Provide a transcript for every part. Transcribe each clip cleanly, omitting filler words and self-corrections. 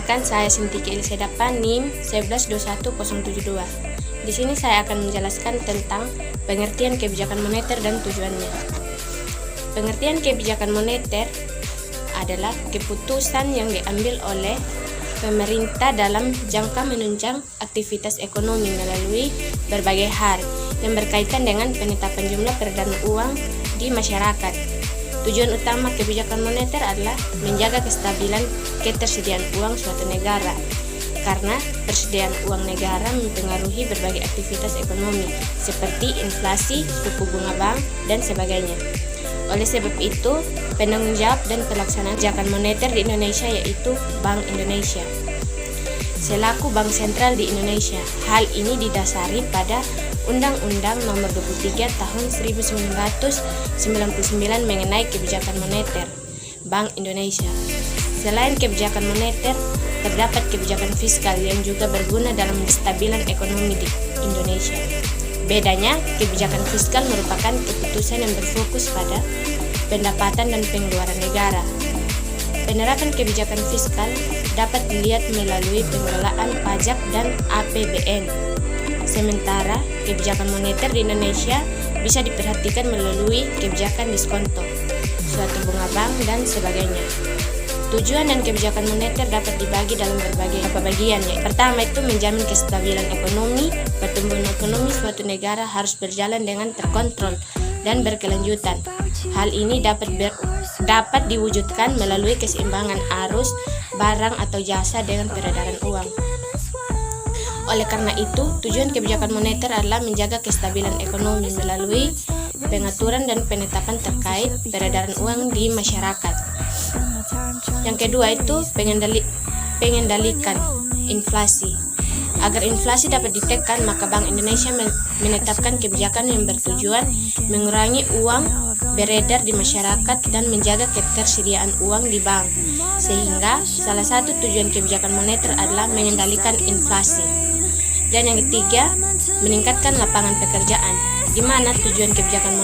Perkenalkan, saya Sintiki Elisedapa, NIM 1121072. Di sini saya akan menjelaskan tentang pengertian kebijakan moneter dan tujuannya. Pengertian kebijakan moneter adalah keputusan yang diambil oleh pemerintah dalam jangka menunjang aktivitas ekonomi melalui berbagai hal yang berkaitan dengan penetapan jumlah peredaran uang di masyarakat. Tujuan utama kebijakan moneter adalah menjaga kestabilan ketersediaan uang suatu negara, karena persediaan uang negara mempengaruhi berbagai aktivitas ekonomi seperti inflasi, suku bunga bank, dan sebagainya. Oleh sebab itu, penanggung jawab dan pelaksanaan kebijakan moneter di Indonesia yaitu Bank Indonesia selaku bank sentral di Indonesia. Hal ini didasari pada Undang-Undang Nomor 23 Tahun 1999 mengenai kebijakan moneter Bank Indonesia. Selain kebijakan moneter, terdapat kebijakan fiskal yang juga berguna dalam kestabilan ekonomi di Indonesia. Bedanya, kebijakan fiskal merupakan keputusan yang berfokus pada pendapatan dan pengeluaran negara. Penerapan kebijakan fiskal dapat dilihat melalui pengelolaan pajak dan APBN. Sementara, kebijakan moneter di Indonesia bisa diperhatikan melalui kebijakan diskonto, suatu bunga bank, dan sebagainya. Tujuan dan kebijakan moneter dapat dibagi dalam berbagai bagian. Pertama itu menjamin kestabilan ekonomi. Pertumbuhan ekonomi suatu negara harus berjalan dengan terkontrol dan berkelanjutan. Hal ini dapat diwujudkan melalui keseimbangan arus barang atau jasa dengan peredaran uang. Oleh karena itu, tujuan kebijakan moneter adalah menjaga kestabilan ekonomi melalui pengaturan dan penetapan terkait peredaran uang di masyarakat. Yang kedua itu pengendalikan inflasi. Agar inflasi dapat ditekan, maka Bank Indonesia menetapkan kebijakan yang bertujuan mengurangi uang beredar di masyarakat dan menjaga ketersediaan uang di bank. Sehingga salah satu tujuan kebijakan moneter adalah mengendalikan inflasi. Dan yang ketiga, meningkatkan lapangan pekerjaan, di mana tujuan kebijakan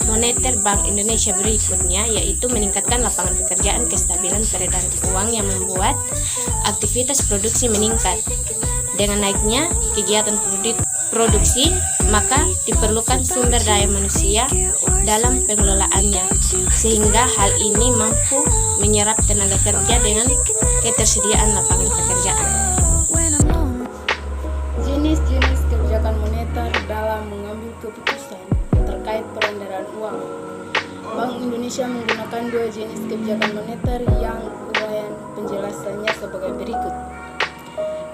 moneter Bank Indonesia berikutnya yaitu meningkatkan lapangan pekerjaan, kestabilan peredaran uang yang membuat aktivitas produksi meningkat. Dengan naiknya kegiatan produksi, maka diperlukan sumber daya manusia dalam pengelolaannya, sehingga hal ini mampu menyerap tenaga kerja dengan ketersediaan lapangan pekerjaan. Jenis-jenis kebijakan moneter dalam mengambil keputusan terkait peredaran uang. Bank Indonesia menggunakan dua jenis kebijakan moneter yang uraian penjelasannya sebagai berikut.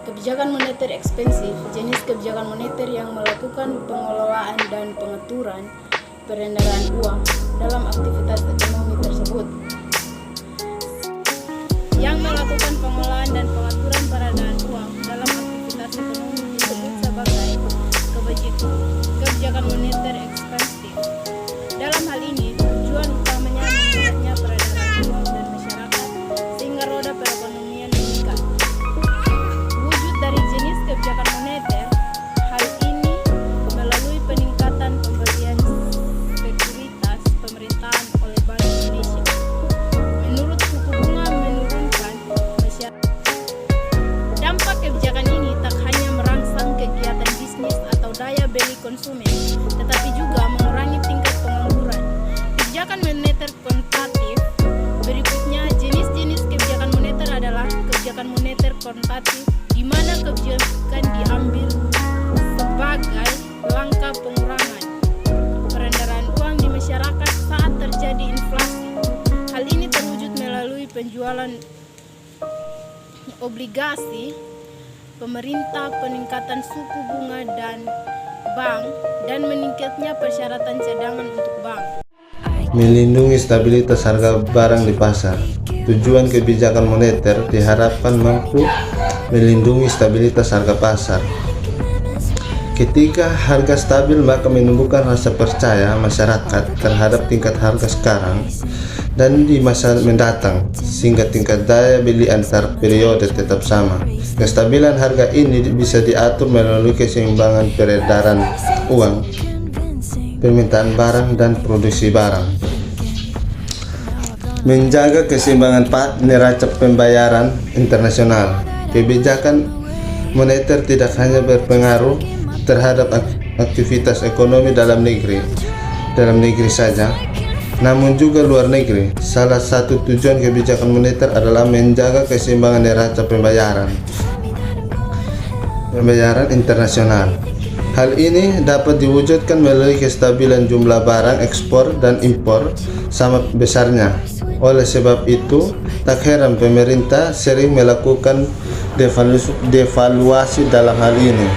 Kebijakan moneter ekspensif, jenis kebijakan moneter yang melakukan pengelolaan dan pengaturan peredaran uang dalam aktivitas ekonomi tersebut. Yang melakukan pengelolaan dan pengaturan peredaran uang dalam aktivitas ekonomi disebut sebagai kebijakan moneter ekspansif. Dalam hal ini, tujuan utamanya meningkatnya peredaran uang dan masyarakat sehingga roda perekonomian meningkat. Wujud dari jenis kebijakan moneter, hal ini melalui peningkatan pemberian sekuritas pemerintahan oleh Bank Indonesia. Menurut suku bunga menurunkan masyarakat. Dampak kebijakan ini tak hanya merangsang kegiatan bisnis atau daya beli konsumen, tetapi juga mengurangi tingkat pengangguran. Kebijakan moneter kuantitatif. Berikutnya, jenis-jenis kebijakan moneter adalah kebijakan moneter kuantitatif, di mana kebijakan diambil sebagai langkah pengurangan peredaran uang di masyarakat saat terjadi inflasi. Hal ini terwujud melalui penjualan obligasi pemerintah, peningkatan suku bunga dan bank, dan meningkatnya persyaratan cadangan untuk bank. Melindungi stabilitas harga barang di pasar. Tujuan kebijakan moneter diharapkan mampu melindungi stabilitas harga pasar. Ketika harga stabil, maka menumbuhkan rasa percaya masyarakat terhadap tingkat harga sekarang dan di masa mendatang, sehingga tingkat daya beli antar periode tetap sama. Kestabilan harga ini bisa diatur melalui keseimbangan peredaran uang, permintaan barang, dan produksi barang. menjaga keseimbangan neraca pembayaran internasional. Kebijakan moneter tidak hanya berpengaruh terhadap aktivitas ekonomi dalam negeri saja, namun juga luar negeri. Salah satu tujuan kebijakan moneter adalah menjaga keseimbangan neraca pembayaran internasional. Hal ini dapat diwujudkan melalui kestabilan jumlah barang ekspor dan impor sama besarnya. Oleh sebab itu, tak heran pemerintah sering melakukan devaluasi dalam hal ini.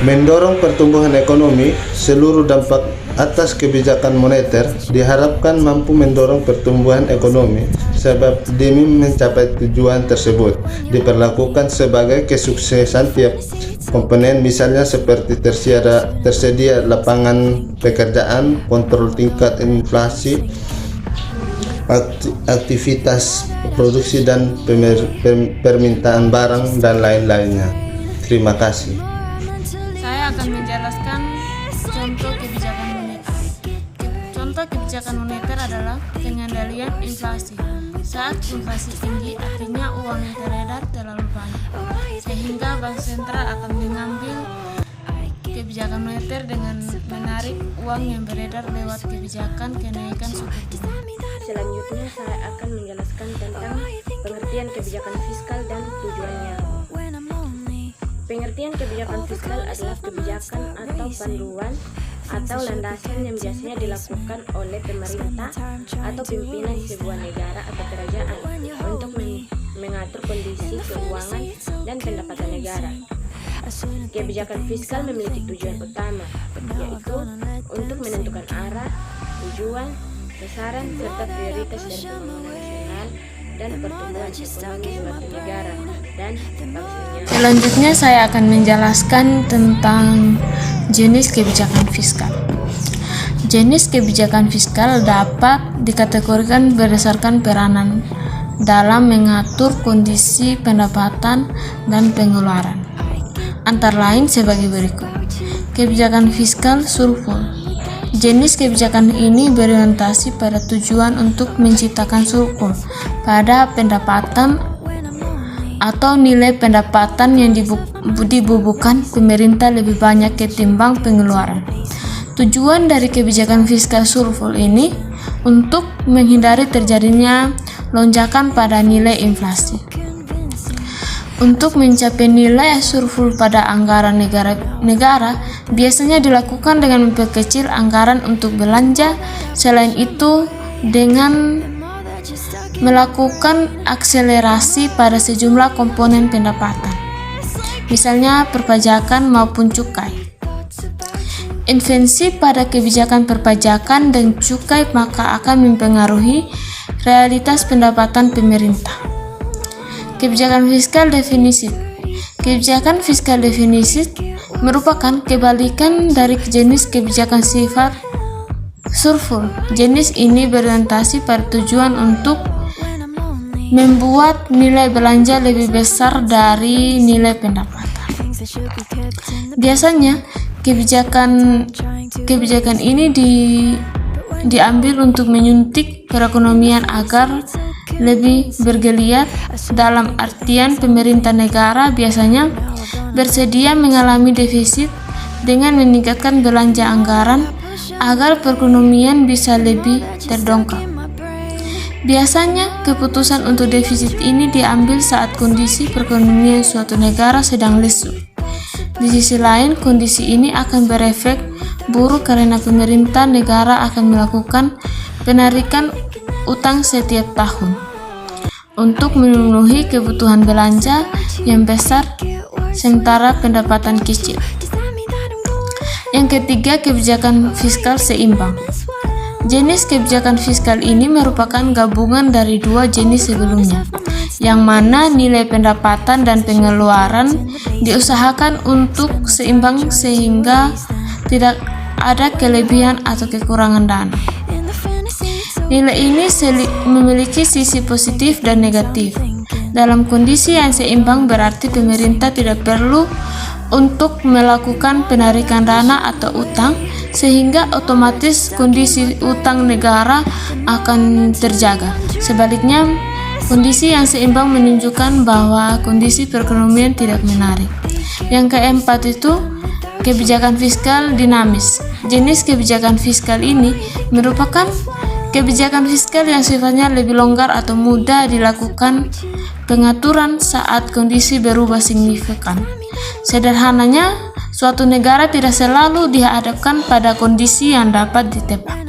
Mendorong pertumbuhan ekonomi, seluruh dampak atas kebijakan moneter diharapkan mampu mendorong pertumbuhan ekonomi, sebab demi mencapai tujuan tersebut diperlakukan sebagai kesuksesan tiap komponen, misalnya seperti tersedia lapangan pekerjaan, kontrol tingkat inflasi, aktivitas produksi dan permintaan barang dan lain-lainnya. Terima kasih. Saya akan menjelaskan contoh kebijakan moneter. Contoh kebijakan moneter adalah pengendalian inflasi. Saat inflasi tinggi, artinya uang yang beredar terlalu banyak, sehingga bank sentral akan mengambil kebijakan moneter dengan menarik uang yang beredar lewat kebijakan kenaikan suku bunga. Selanjutnya saya akan menjelaskan tentang pengertian kebijakan fiskal dan tujuannya. Pengertian kebijakan fiskal adalah kebijakan atau panduan atau landasan yang biasanya dilakukan oleh pemerintah atau pimpinan sebuah negara atau kerajaan untuk mengatur kondisi keuangan dan pendapatan negara. Kebijakan fiskal memiliki tujuan utama, yaitu untuk menentukan arah, tujuan, sasaran, serta prioritas dari pembangunan nasional dan pertumbuhan ekonomi suatu negara dan bangsanya. Selanjutnya saya akan menjelaskan tentang jenis kebijakan fiskal. Jenis kebijakan fiskal dapat dikategorikan berdasarkan peranan dalam mengatur kondisi pendapatan dan pengeluaran. Antara lain sebagai berikut. Kebijakan fiskal surplus. Jenis kebijakan ini berorientasi pada tujuan untuk menciptakan surplus pada pendapatan atau nilai pendapatan yang dibubuhkan pemerintah lebih banyak ketimbang pengeluaran. Tujuan dari kebijakan fiskal surplus ini untuk menghindari terjadinya lonjakan pada nilai inflasi. Untuk mencapai nilai surplus pada anggaran negara biasanya dilakukan dengan memperkecil anggaran untuk belanja. Selain itu, dengan melakukan akselerasi pada sejumlah komponen pendapatan, misalnya perpajakan maupun cukai. Intervensi pada kebijakan perpajakan dan cukai maka akan mempengaruhi realitas pendapatan pemerintah. Kebijakan fiskal defisit. Kebijakan fiskal defisit merupakan kebalikan dari jenis kebijakan sifat surplus. Jenis ini berorientasi pada tujuan untuk membuat nilai belanja lebih besar dari nilai pendapatan. Biasanya kebijakan ini diambil untuk menyuntik perekonomian agar lebih bergeliat. Dalam artian pemerintah negara biasanya bersedia mengalami defisit dengan meningkatkan belanja anggaran agar perekonomian bisa lebih terdongkrak. Biasanya keputusan untuk defisit ini diambil saat kondisi perekonomian suatu negara sedang lesu. Di sisi lain, kondisi ini akan berefek buruk karena pemerintah negara akan melakukan penarikan utang setiap tahun untuk memenuhi kebutuhan belanja yang besar sementara pendapatan kecil. Yang ketiga, kebijakan fiskal seimbang. Jenis kebijakan fiskal ini merupakan gabungan dari dua jenis sebelumnya, yang mana nilai pendapatan dan pengeluaran diusahakan untuk seimbang sehingga tidak ada kelebihan atau kekurangan dana. Nilai ini memiliki sisi positif dan negatif. Dalam kondisi yang seimbang berarti pemerintah tidak perlu untuk melakukan penarikan dana atau utang sehingga otomatis kondisi utang negara akan terjaga. Sebaliknya, kondisi yang seimbang menunjukkan bahwa kondisi perekonomian tidak menarik. Yang keempat itu kebijakan fiskal dinamis. Jenis kebijakan fiskal ini merupakan kebijakan fiskal yang sifatnya lebih longgar atau mudah dilakukan pengaturan saat kondisi berubah signifikan. Sederhananya, suatu negara tidak selalu dihadapkan pada kondisi yang dapat ditebak.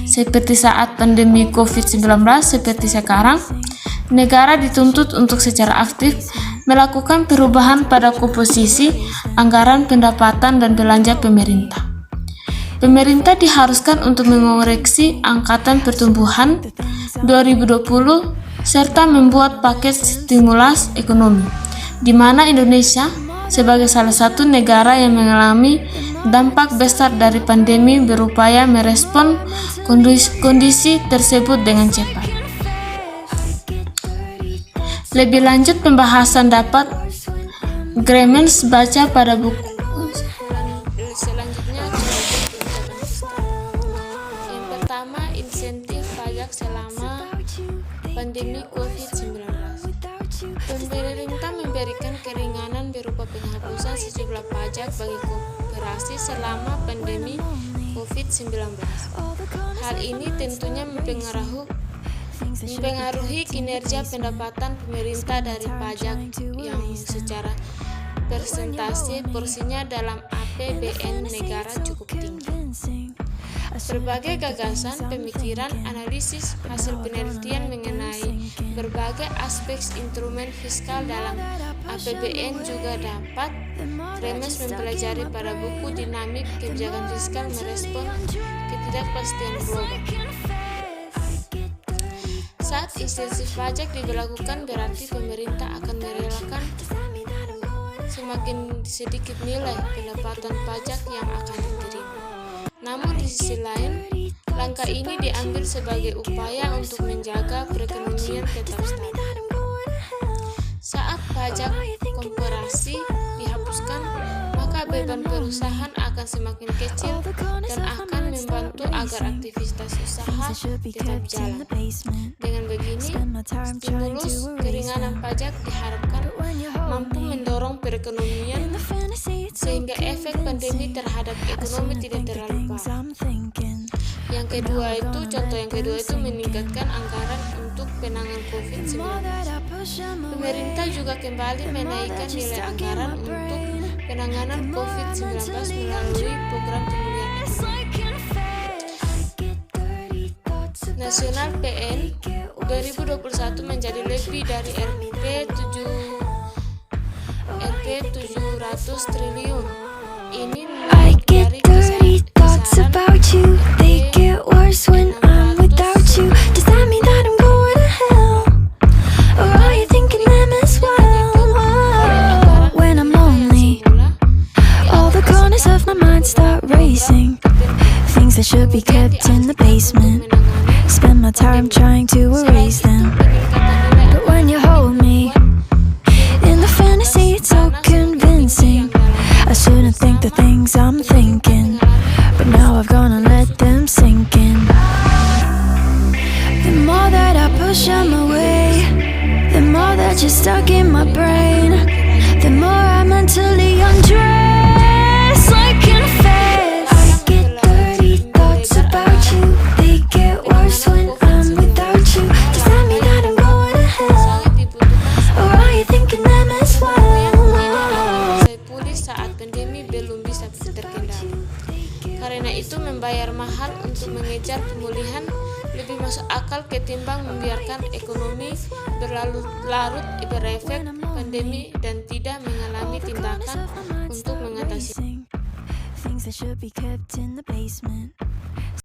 Seperti saat pandemi COVID-19 seperti sekarang, negara dituntut untuk secara aktif melakukan perubahan pada komposisi anggaran pendapatan dan belanja pemerintah. Pemerintah diharuskan untuk mengoreksi angkatan pertumbuhan 2020 serta membuat paket stimulus ekonomi, di mana Indonesia sebagai salah satu negara yang mengalami dampak besar dari pandemi berupaya merespon kondisi tersebut dengan cepat. Lebih lanjut pembahasan dapat Gremens baca pada buku. Selanjutnya, yang pertama, insentif pajak selama pandemi COVID-19. Pemerintah memberikan keringanan berupa penghapusan sejumlah pajak bagi koperasi selama pandemi COVID-19. Hal ini tentunya mempengaruhi kinerja pendapatan pemerintah dari pajak yang secara persentase porsinya dalam APBN negara cukup tinggi. Berbagai gagasan, pemikiran, analisis, hasil penelitian mengenai berbagai aspek instrumen fiskal dalam APBN juga dapat Gremens mempelajari pada buku Dinamik Kebijakan Fiskal Merespon Ketidakpastian Global. Saat insentif pajak diberlakukan, berarti pemerintah akan merelakan semakin sedikit nilai pendapatan pajak yang akan diterima. Namun di sisi lain, langkah ini diambil sebagai upaya untuk menjaga perekonomian tetap stabil. Saat pajak korporasi dihapuskan, maka beban perusahaan akan semakin kecil dan akan membantu agar aktivitas usaha tetap jalan. Dengan begini, stimulus keringanan pajak diharapkan mampu mendorong perekonomian sehingga efek pandemi terhadap ekonomi tidak terlalu parah. Contoh yang kedua itu meningkatkan anggaran untuk penanganan COVID-19. Pemerintah juga kembali menaikkan nilai anggaran untuk penanganan COVID-19 melalui program pemulihan ekonomi nasional PN 2021 menjadi lebih dari Rp 700 triliun. Ini dari kisaran about you, they get worse when I'm without you. Does that mean that I'm going to hell? Or are you thinking them as well? When I'm lonely, all the corners of my mind start racing. Things that should be kept in the basement. Spend my time trying to erase them. But when you hold me in the fantasy, it's so convincing. I shouldn't think the things I'm thinking, but now I've gone and let them sink in. The more that I push them away, the more that you're stuck in my brain, the more I mentally undress like in a phase. I get dirty thoughts about you, they get worse when I'm without you. Does that mean that I'm going to hell? Or are you thinking them as well? Saat pandemi belum bisa terkendali. Karena itu membayar mahal untuk mengejar pemulihan lebih masuk akal ketimbang membiarkan ekonomi berlarut berefek pandemi dan tidak mengalami tindakan untuk mengatasi.